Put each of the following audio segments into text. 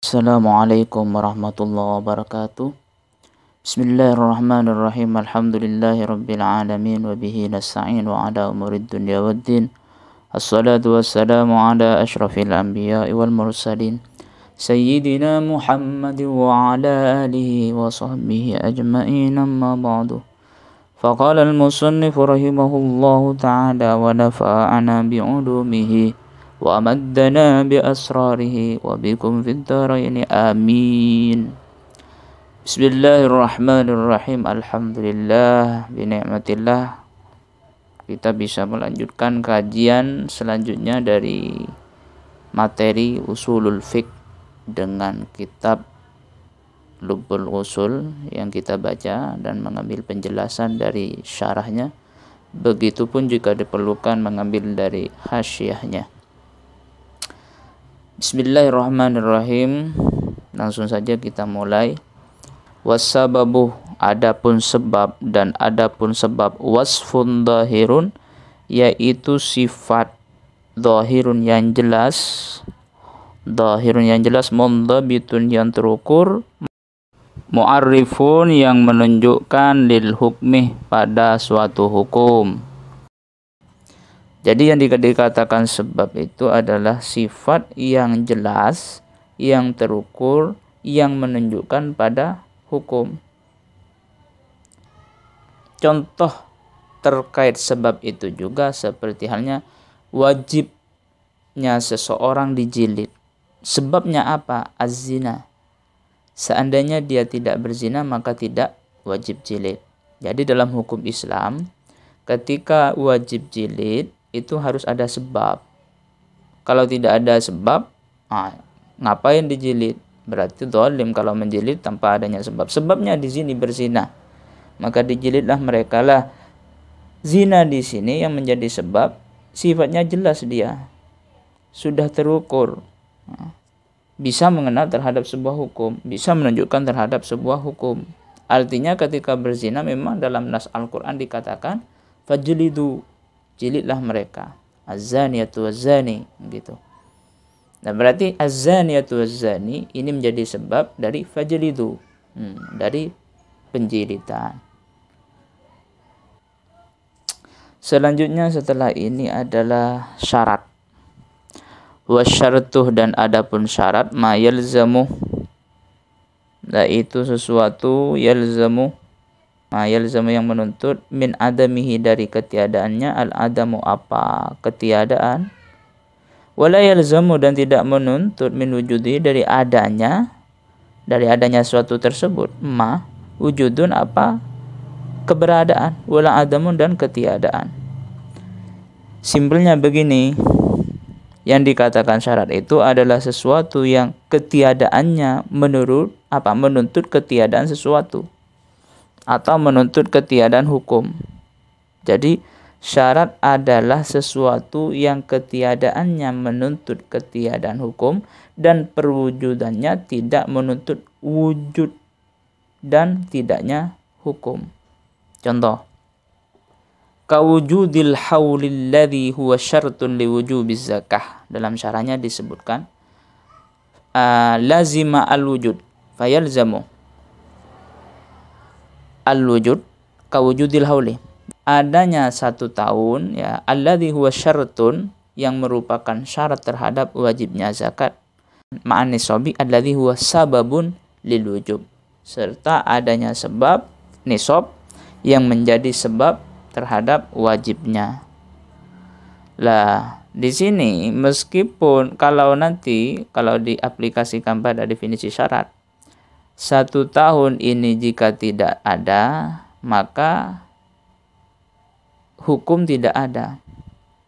Assalamualaikum warahmatullahi wabarakatuh. Bismillahirrahmanirrahim. Alhamdulillahirabbil alamin wa bihi nasta'in wa ala umurid dunya waddin. Assalatu wassalamu ala asyrafil anbiya'i wal mursalin Sayyidina Muhammad wa ala alihi wa sahbihi ajma'in, amma ba'du. Faqala al-musannif rahimahullahu ta'ala wa nafa'ana bi'ulumihi wa amaddana bi asrarihi wa bikum fid dharain amin. Bismillahirrahmanirrahim. Alhamdulillah bi ni'matillah kita bisa melanjutkan kajian selanjutnya dari materi usulul fiqh dengan kitab Lubbul Usul yang kita baca dan mengambil penjelasan dari syarahnya. Begitupun jika diperlukan mengambil dari hasyiahnya. Bismillahirrahmanirrahim. Langsung saja kita mulai. Wasababu, adapun sebab, dan adapun sebab wasfun dhahirun, yaitu sifat dhahirun yang jelas, mundhabitun yang terukur, mu'arrifun yang menunjukkan lil hukmi pada suatu hukum. Jadi yang dikatakan sebab itu adalah sifat yang jelas, yang terukur, yang menunjukkan pada hukum. Contoh terkait sebab itu juga seperti halnya wajibnya seseorang dijilid. Sebabnya apa? Az-zina. Seandainya dia tidak berzina maka tidak wajib jilid. Jadi dalam hukum Islam ketika wajib jilid itu harus ada sebab. Kalau tidak ada sebab, ngapain dijilid? Berarti zalim kalau menjilid tanpa adanya sebab. Sebabnya di sini berzina, maka dijilidlah mereka lah. Zina di sini yang menjadi sebab, sifatnya jelas dia, sudah terukur, bisa mengenal terhadap sebuah hukum, bisa menunjukkan terhadap sebuah hukum. Artinya ketika berzina memang dalam nas Al-Quran dikatakan fajlidu, jilidlah mereka, az-zaniyatu waz-zani, gitu. Nah berarti az-zaniyatu waz-zani ini menjadi sebab dari fajlidu, dari penjilidan. Selanjutnya setelah ini adalah syarat. Wasyartuh, dan adapun syarat, ma yalzamu, yaitu sesuatu yalzamu, yang menuntut, min adamihi, dari ketiadaannya, al-adamu, apa? Ketiadaan. Wala yalzamu, dan tidak menuntut, min wujudi, dari adanya suatu tersebut, ma wujudun, apa? Keberadaan. Wala adamun, dan ketiadaan. Simpelnya begini, yang dikatakan syarat itu adalah sesuatu yang ketiadaannya menuntut ketiadaan sesuatu atau menuntut ketiadaan hukum. Jadi syarat adalah sesuatu yang ketiadaannya menuntut ketiadaan hukum dan perwujudannya tidak menuntut wujud dan tidaknya hukum. Contoh, kawujudil haulil ladzi huwa syartun liwujubiz zakah. Dalam syarahnya disebutkan lazima al-wujud fayalzamu al-wujud kawujudil hauli. Adanya 1 tahun, ya, alladzi huwa syartun, yang merupakan syarat terhadap wajibnya zakat, ma'an nisabi alladzi huwa sababun lil wujub, serta adanya sebab nisab yang menjadi sebab terhadap wajibnya. Lah, di sini meskipun kalau diaplikasikan pada definisi syarat, 1 tahun ini jika tidak ada, maka hukum tidak ada.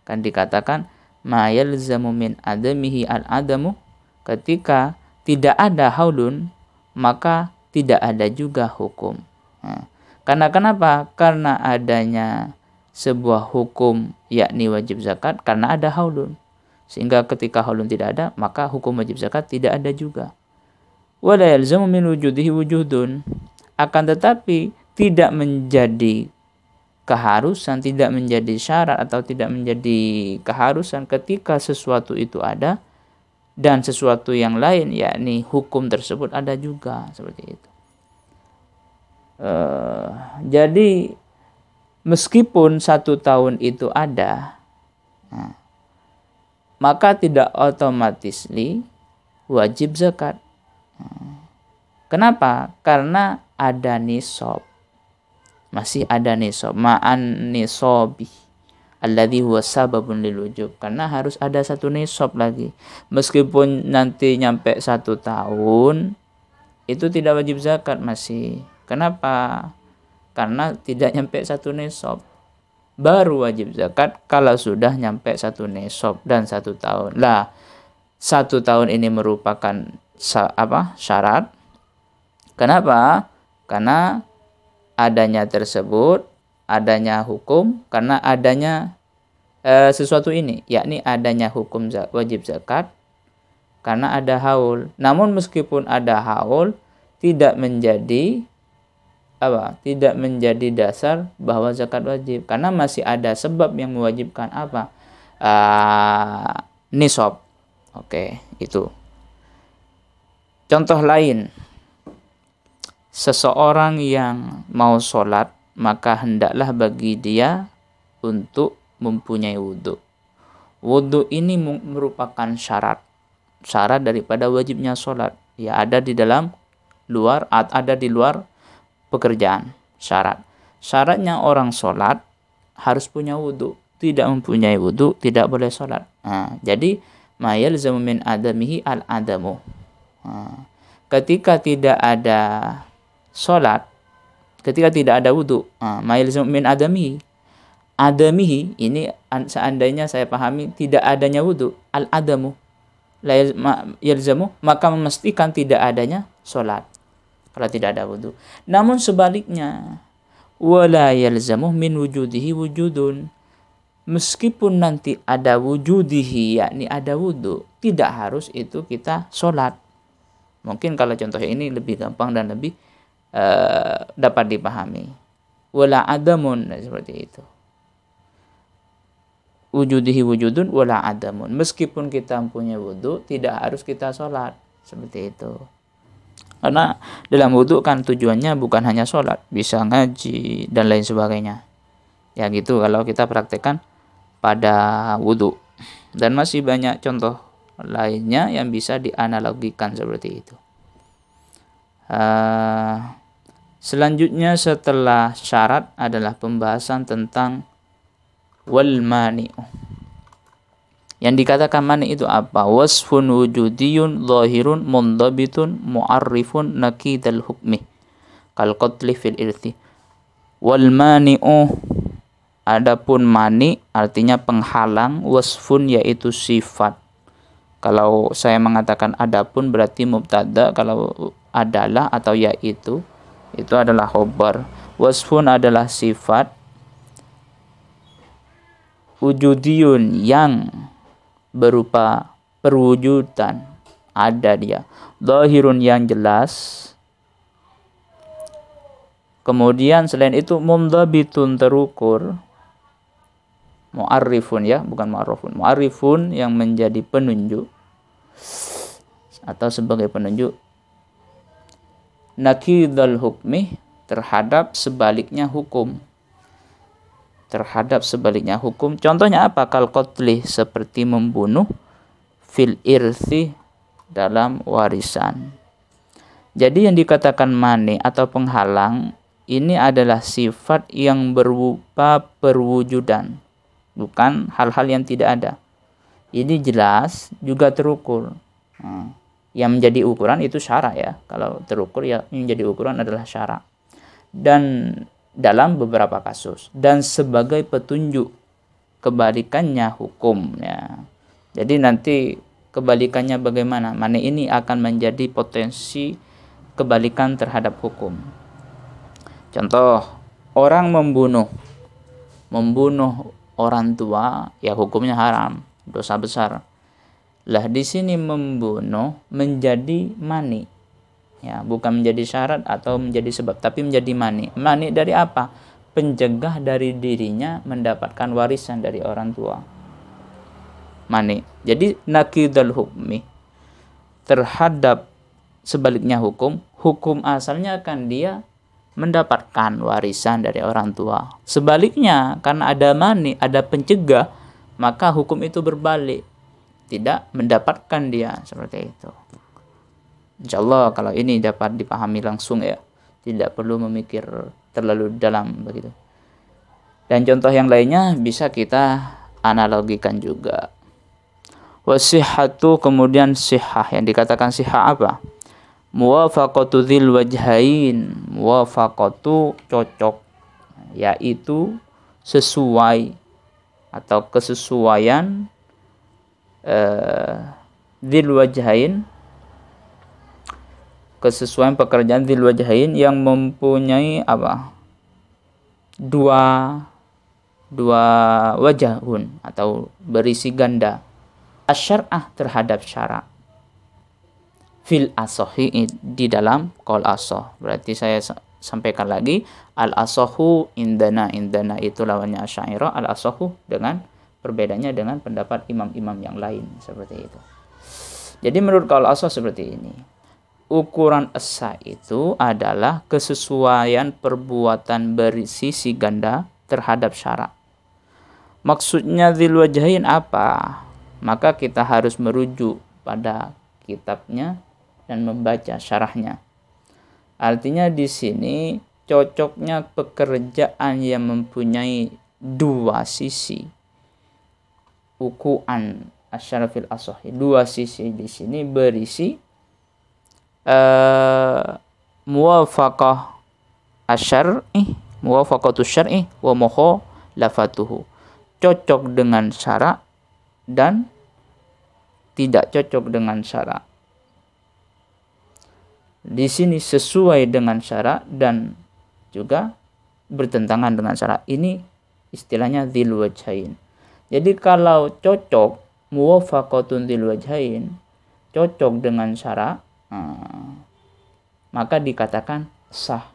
Kan dikatakan ma yalzamu min adamihi al-adamu, ketika tidak ada haulun maka tidak ada juga hukum. Karena kenapa? Karena adanya sebuah hukum yakni wajib zakat karena ada haulun. Sehingga ketika haulun tidak ada, maka hukum wajib zakat tidak ada juga. Wala yalzamu min wujudihi wujudun. Akan tetapi tidak menjadi keharusan, tidak menjadi syarat atau tidak menjadi keharusan ketika sesuatu itu ada, dan sesuatu yang lain, yakni hukum tersebut ada juga seperti itu. Jadi meskipun 1 tahun itu ada, maka tidak otomatis wajib zakat. Kenapa? Karena ada nisab. Masih ada nisab, ma'an nisabi alladzi huwa sababun lil wujub. Karena harus ada satu nisab lagi. Meskipun nanti nyampe 1 tahun, itu tidak wajib zakat masih. Kenapa? Karena tidak nyampe 1 nisab. Baru wajib zakat kalau sudah nyampe 1 nisab dan 1 tahun. Lah, 1 tahun ini merupakan syarat. Kenapa? Karena adanya tersebut, adanya hukum, karena adanya sesuatu ini, yakni adanya hukum wajib zakat karena ada haul. Namun meskipun ada haul, tidak menjadi dasar bahwa zakat wajib, karena masih ada sebab yang mewajibkan nisab. Oke, itu. Contoh lain, seseorang yang mau sholat, maka hendaklah bagi dia untuk mempunyai wudhu. Wudhu ini merupakan syarat daripada wajibnya sholat. Ya, ada di luar pekerjaan. Syaratnya orang sholat harus punya wudhu. Tidak mempunyai wudhu tidak boleh sholat. Jadi ma yalzamu min adamihi al-adamu. Ketika tidak ada sholat, ketika tidak ada wudhu, ma yalzamu min adamihi ini seandainya saya pahami tidak adanya wudhu, al-adamu yalzamu, maka memastikan tidak adanya sholat kalau tidak ada wudhu. Namun sebaliknya, wala yalzamu min wujudihi wujudun, meskipun nanti ada wujudihi, yakni ada wudhu, tidak harus itu kita sholat. Mungkin kalau contoh ini lebih gampang dan lebih dapat dipahami. Wala adamun, seperti itu. Wujudihi wujudun wala adamun, meskipun kita punya wudhu tidak harus kita sholat, seperti itu. Karena dalam wudhu kan tujuannya bukan hanya sholat, bisa ngaji dan lain sebagainya. Ya gitu kalau kita praktekkan pada wudhu. Dan masih banyak contoh lainnya yang bisa dianalogikan seperti itu. Selanjutnya setelah syarat adalah pembahasan tentang wal mani'u. Yang dikatakan mani itu apa? Wasfun wujudiyun zahirun mundabitun mu'arrifun nakidal hukmi kal qatli fil irthi. Wal mani'u, adapun mani artinya penghalang, wasfun yaitu sifat. Kalau saya mengatakan adapun berarti mubtada, kalau adalah atau yaitu itu adalah khobar. Wasfun adalah sifat, wujudiyun yang berupa perwujudan, ada dia. Zahirun yang jelas. Kemudian selain itu mundabitun terukur. Mu'arrifun ya, bukan mu'arrafun. Mu'arrifun yang menjadi penunjuk atau sebagai penunjuk. Nakidal hukmi, terhadap sebaliknya hukum. Terhadap sebaliknya hukum. Contohnya apa? Kal qatli, seperti membunuh, fil irthi, dalam warisan. Jadi yang dikatakan mani atau penghalang ini adalah sifat yang berupa perwujudan, bukan hal-hal yang tidak ada. Ini jelas juga terukur. Yang menjadi ukuran itu syara ya. Kalau terukur ya, yang menjadi ukuran adalah syara. Dan dalam beberapa kasus, dan sebagai petunjuk kebalikannya hukum ya. Jadi nanti kebalikannya bagaimana? Mana ini akan menjadi potensi kebalikan terhadap hukum. Contoh, orang membunuh orang tua ya hukumnya haram, dosa besar. Lah di sini membunuh menjadi mani. Ya, bukan menjadi syarat atau menjadi sebab, tapi menjadi mani. Mani dari apa? Pencegah dari dirinya mendapatkan warisan dari orang tua. Mani. Jadi nakidul hukmi, terhadap sebaliknya hukum asalnya kan dia mendapatkan warisan dari orang tua. Sebaliknya, karena ada mani, ada pencegah, maka hukum itu berbalik, tidak mendapatkan dia, seperti itu. Insyaallah kalau ini dapat dipahami langsung ya, tidak perlu memikir terlalu dalam begitu. Dan contoh yang lainnya bisa kita analogikan juga. Wasihhatu, kemudian sihah, yang dikatakan sihah apa? Muwafaqatu dzil wajhain. Muwafaqatu cocok, yaitu sesuai atau kesesuaian dzil wajhain, kesesuaian pekerjaan dzil wajhain yang mempunyai apa? Dua wajahun atau berisi ganda. Asyar'ah terhadap syarak. Fil asohi, di dalam qaul asoh. Berarti saya sampaikan lagi, al asohu indana itu lawannya Asy'ariyah, al asohu dengan perbedaannya dengan pendapat imam-imam yang lain, seperti itu. Jadi menurut qaul asoh seperti ini. Ukuran as-sah itu adalah kesesuaian perbuatan berisi si ganda terhadap syarak. Maksudnya dzil wajhain apa? Maka kita harus merujuk pada kitabnya dan membaca syarahnya. Artinya di sini cocoknya pekerjaan yang mempunyai dua sisi. Ukuan asyara fil asohi, dua sisi di sini berisi muwafaqah asyar'i, muwafaqatu syar'i wa mukhalafatuhu. Cocok dengan syarak dan tidak cocok dengan syarak. Di sini sesuai dengan syarak dan juga bertentangan dengan syarak. Ini istilahnya dzil wajhain. Jadi kalau cocok, muwafaqatun dzil wajhain, cocok dengan syarak, maka dikatakan sah.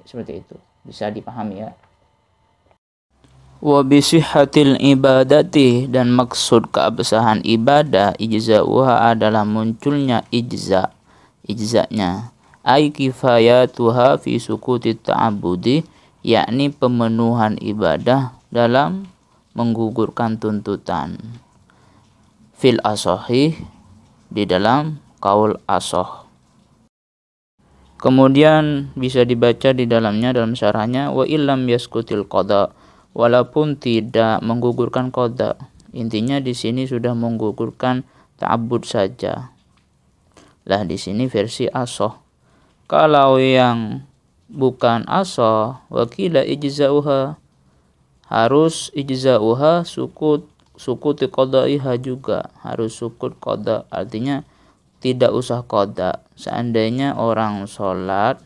Seperti itu. Bisa dipahami ya. Wa bisihhatil ibadati, dan maksud keabsahan ibadah ijza'uha adalah munculnya ijza'nya ai kifayatuha fi sukuti ta'abbudi, yakni pemenuhan ibadah dalam menggugurkan tuntutan. Fil asohi, di dalam qaul asoh. Kemudian bisa dibaca di dalamnya dalam syarahnya, wa illam yaskutil qada, walaupun tidak menggugurkan qada. Intinya di sini sudah menggugurkan ta'abbud saja. Lah di sini versi asoh. Kalau yang bukan asoh, wakila ijza'uha, harus ijza'uha sukut qada'iha juga, harus sukut qada. Artinya tidak usah qada. Seandainya orang sholat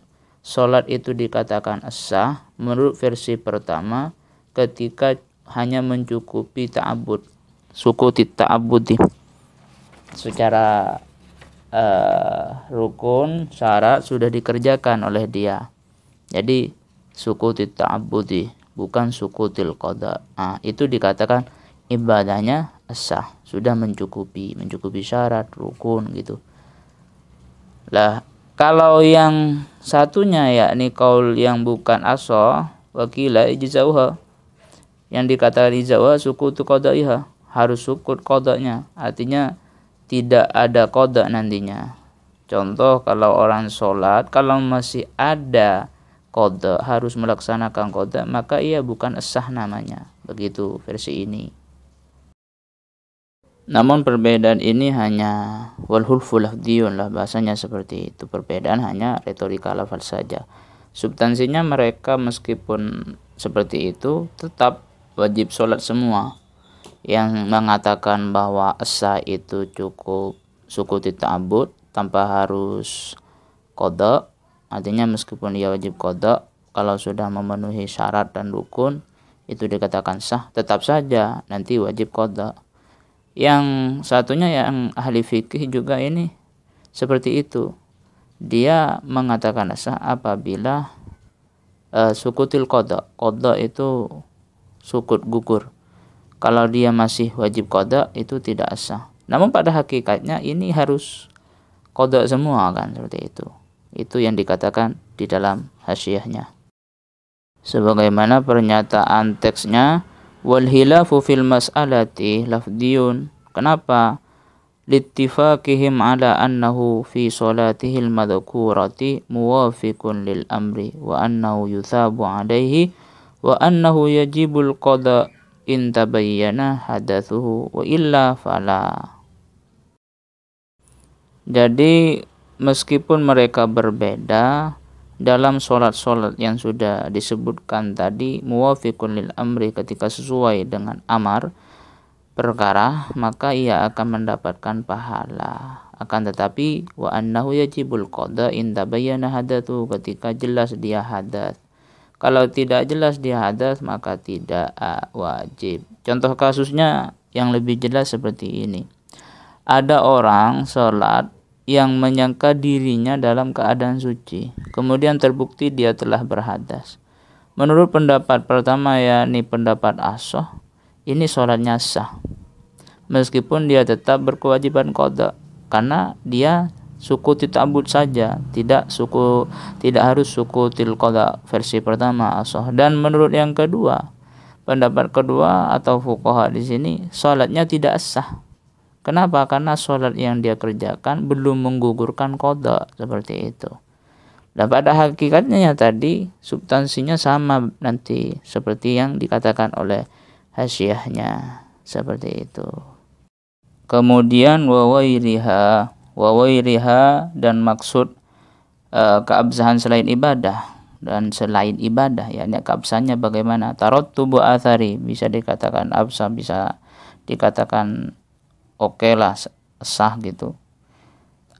itu dikatakan as-sah menurut versi pertama ketika hanya mencukupi ta'abbud, sukuti ta'abbudi. Secara rukun syarat sudah dikerjakan oleh dia. Jadi sukuti ta'abbudi, bukan sukutil qada. Itu dikatakan ibadahnya sah, sudah mencukupi syarat rukun gitu. Lah kalau yang satunya yakni qaul yang bukan asoh, wakila ijza'uha, yang dikatakan ijza'uha sukutu qada'iha, harus sukut qadanya. Artinya tidak ada qada nantinya. Contoh kalau orang sholat, kalau masih ada qada, harus melaksanakan qada, maka ia bukan sah namanya. Begitu versi ini. Namun perbedaan ini hanya walhulfu lafdiyun lah, bahasanya seperti itu. Perbedaan hanya retorika lafal saja. Substansinya mereka meskipun seperti itu tetap wajib sholat semua. Yang mengatakan bahwa as-sah itu cukup sukuti ta'abbud tanpa harus qada, artinya meskipun dia wajib qada, kalau sudah memenuhi syarat dan rukun itu dikatakan sah, tetap saja nanti wajib qada. Yang satunya yang ahli fikih juga ini seperti itu. Dia mengatakan sah apabila sukutil qada. Qada itu sukut gugur. Kalau dia masih wajib qada itu tidak sah. Namun pada hakikatnya ini harus qada semua kan, seperti itu. Itu yang dikatakan di dalam hasyiahnya. Sebagaimana pernyataan teksnya, wal hilafu fil mas'alati lafdiyun. Kenapa? Littifaqihim ala annahu fi salatihil madhkurati muwafiqun lil amri wa annahu yuthabu alaihi wa annahu yajibul qada in tabayyana hadatsuhu wa illa fala. Jadi meskipun mereka berbeda dalam sholat-sholat yang sudah disebutkan tadi, muwafiqun lil amri, ketika sesuai dengan amar perkara, maka ia akan mendapatkan pahala. Akan tetapi wa annahu yajibul qada in tabayyana hadatsu, ketika jelas dia hadas. Kalau tidak jelas dia hadas maka tidak wajib. Contoh kasusnya yang lebih jelas seperti ini. Ada orang sholat yang menyangka dirinya dalam keadaan suci, kemudian terbukti dia telah berhadas. Menurut pendapat pertama, yakni pendapat ashah, ini sholatnya sah, meskipun dia tetap berkewajiban qada, karena dia sukuti ta'bud saja, tidak harus sukutil qada, versi pertama ashah. Dan menurut yang kedua, pendapat kedua atau fuqaha di sini, sholatnya tidak sah. Kenapa? Karena sholat yang dia kerjakan belum menggugurkan qada, seperti itu. Dan pada hakikatnya tadi substansinya sama nanti seperti yang dikatakan oleh hasyiahnya, seperti itu. Kemudian wawairiha dan maksud keabsahan selain ibadah dan selain ibadah, yakni keabsahannya bagaimana? Tarattubu athari, bisa dikatakan absah, bisa dikatakan oke lah, sah gitu.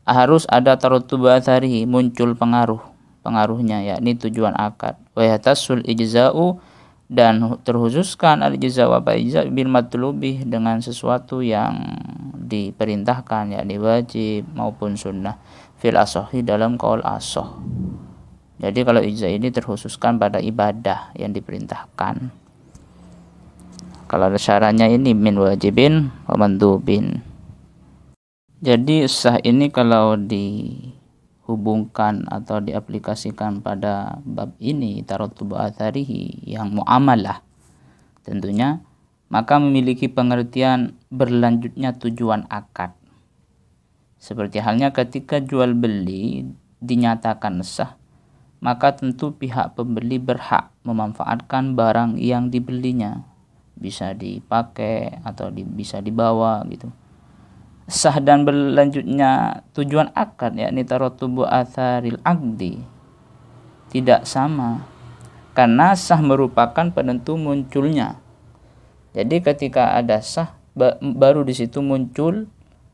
Harus ada tarattubu athari, muncul pengaruhnya, yakni tujuan akad. Wa yatasul ijza'u, dan terkhususkan al-ijza'u apa ijza' bil matlubi, dengan sesuatu yang diperintahkan, yakni wajib maupun sunnah, fil asohi, dalam qaul asoh. Jadi kalau ijza' ini terkhususkan pada ibadah yang diperintahkan. Kalau ada syaratnya ini min wajibin wa mandubin. Jadi sah ini kalau dihubungkan atau diaplikasikan pada bab ini, tarattubu atharihi, yang muamalah tentunya, maka memiliki pengertian berlanjutnya tujuan akad. Seperti halnya ketika jual beli dinyatakan sah, maka tentu pihak pembeli berhak memanfaatkan barang yang dibelinya, bisa dipakai atau bisa dibawa gitu. Sah dan berlanjutnya tujuan akad, yakni tarattubu atharil aqdi, tidak sama, karena sah merupakan penentu munculnya. Jadi ketika ada sah, baru di situ muncul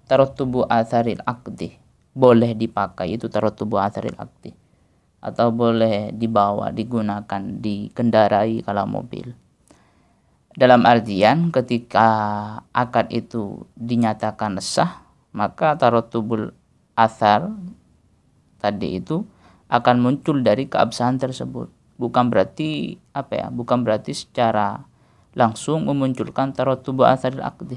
tarattubu atharil aqdi, boleh dipakai, itu tarattubu atharil aqdi, atau boleh dibawa, digunakan, dikendarai kalau mobil. Dalam artian ketika akad itu dinyatakan sah, maka tarattubul athar tadi itu akan muncul dari keabsahan tersebut. Bukan berarti bukan berarti secara langsung memunculkan tarattubu atharil aqdi.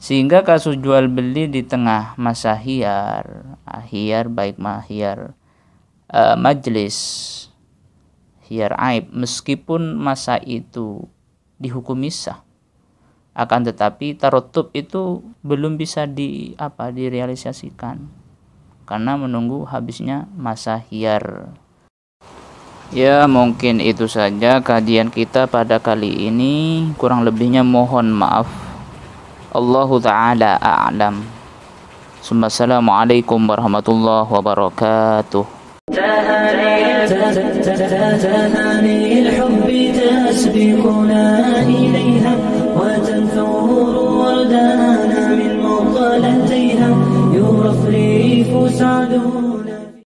Sehingga kasus jual beli di tengah masa hiyar baik hiyar majlis, hiyar aib, meskipun masa itu dihukumi sah, akan tetapi taratub itu belum bisa direalisasikan karena menunggu habisnya masa hiyar. Ya, mungkin itu saja kajian kita pada kali ini, kurang lebihnya mohon maaf. Allahu ta'ala a'lam. Assalamualaikum warahmatullahi wabarakatuh. تهاني الحب تسبقنا